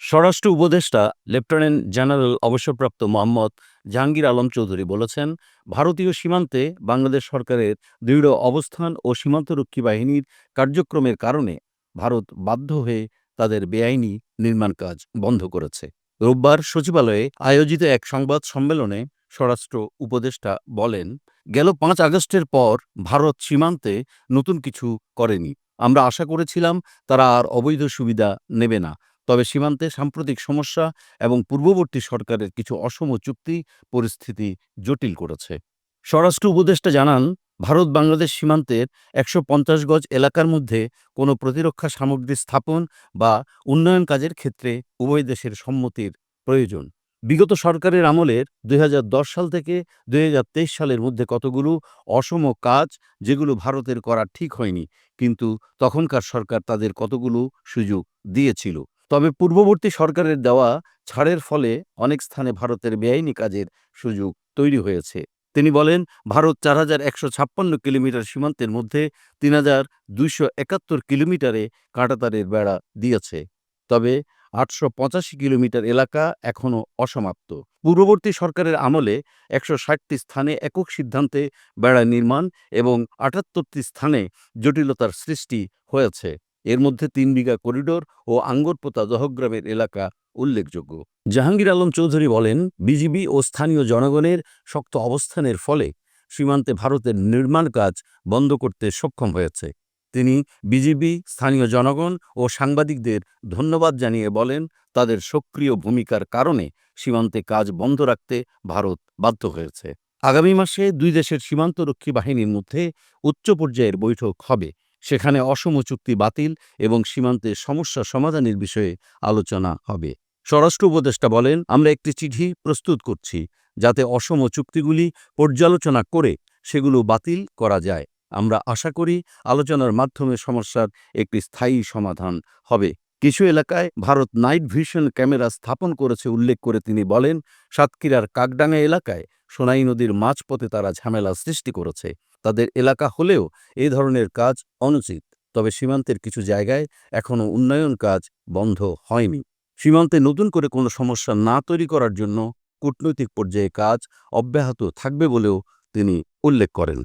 স্বরাষ্ট্র উপদেষ্টা lieutenant general অবসরপ্রাপ্ত মোহাম্মদ জাহাঙ্গীর আলম চৌধুরী বলেছেন, ভারতীয় সীমান্তে বাংলাদেশ সরকারের দৃঢ় অবস্থান ও সীমান্তরক্ষী বাহিনীর কার্যক্রমের কারণে ভারত বাধ্য হয়ে তাদের বেআইনি নির্মাণ কাজ বন্ধ করেছে। রোববার সচিবালয়ে আয়োজিত এক সংবাদ সম্মেলনে স্বরাষ্ট্র উপদেষ্টা বলেন, গেল ৫ আগস্টের পর ভারত সীমান্তে নতুন কিছু করেনি। আমরা আশা করেছিলাম তারা আর অবৈধ সুবিধা নেবে না। তবে সীমান্তে সাম্প্রতিক সমস্যা এবং পূর্ববর্তী সরকারের কিছু অসম চুক্তি পরিস্থিতি জটিল করেছে। স্বরাষ্ট্র উপদেষ্টা জানান, ভারত বাংলাদেশ সীমান্তের ১৫০ গজ এলাকার মধ্যে কোনো প্রতিরক্ষা সামগ্রী স্থাপন বা উন্নয়ন কাজের ক্ষেত্রে উভয় দেশের সম্মতির প্রয়োজন। বিগত সরকারের আমলের ২০১০ সাল থেকে ২০২৩ সালের মধ্যে কতগুলো অসম কাজ যেগুলো ভারতের করা ঠিক হয়নি, কিন্তু তখনকার সরকার তাদের কতগুলো সুযোগ দিয়েছিল। তবে পূর্ববর্তী সরকারের দেওয়া ছাড়ের ফলে অনেক স্থানে ভারতের বেআইনি কাজের সুযোগ তৈরি হয়েছে। তিনি বলেন, ভারত ৪,১৫৬ কিলোমিটার সীমান্তের মধ্যে ৩,২৭১ কিলোমিটারে কাঁটাতারের বেড়া দিয়েছে। তবে ৮৮৫ কিলোমিটার এলাকা এখনও অসমাপ্ত। পূর্ববর্তী সরকারের আমলে ১৬০টি স্থানে একক সিদ্ধান্তে বেড়া নির্মাণ এবং ৭৮টি স্থানে জটিলতার সৃষ্টি হয়েছে। এর মধ্যে ৩ বিঘা করিডোর ও আঙ্গরপোতা দহগ্রামের এলাকা উল্লেখযোগ্য। জাহাঙ্গীর আলম চৌধুরী বলেন, বিজিবি ও স্থানীয় জনগণের শক্ত অবস্থানের ফলে সীমান্তে ভারতের নির্মাণ কাজ বন্ধ করতে সক্ষম হয়েছে। তিনি বিজিবি, স্থানীয় জনগণ ও সাংবাদিকদের ধন্যবাদ জানিয়ে বলেন, তাদের সক্রিয় ভূমিকার কারণে সীমান্তে কাজ বন্ধ রাখতে ভারত বাধ্য হয়েছে। আগামী মাসে দুই দেশের সীমান্তরক্ষী বাহিনীর মধ্যে উচ্চ পর্যায়ের বৈঠক হবে। সেখানে অসম চুক্তি বাতিল এবং সীমান্তে সমস্যা সমাধানের বিষয়ে আলোচনা হবে। স্বরাষ্ট্র উপদেষ্টা বলেন, আমরা একটি চিঠি প্রস্তুত করছি যাতে অসম চুক্তিগুলি পর্যালোচনা করে সেগুলো বাতিল করা যায়। আমরা আশা করি আলোচনার মাধ্যমে সমস্যার একটি স্থায়ী সমাধান হবে। কিছু এলাকায় ভারত নাইট ভিশন ক্যামেরা স্থাপন করেছে উল্লেখ করে তিনি বলেন, সাতক্ষীরার কাকডাঙ্গা এলাকায় সোনাই নদীর মাঝপথে তারা ঝামেলা সৃষ্টি করেছে। তাদের এলাকা হলেও এই ধরনের কাজ অনুচিত। তবে সীমান্তের কিছু জায়গায় এখনও উন্নয়ন কাজ বন্ধ হয়নি। সীমান্তে নতুন করে কোনো সমস্যা না তৈরি করার জন্য কূটনৈতিক পর্যায়ে কাজ অব্যাহত থাকবে বলেও তিনি উল্লেখ করেন।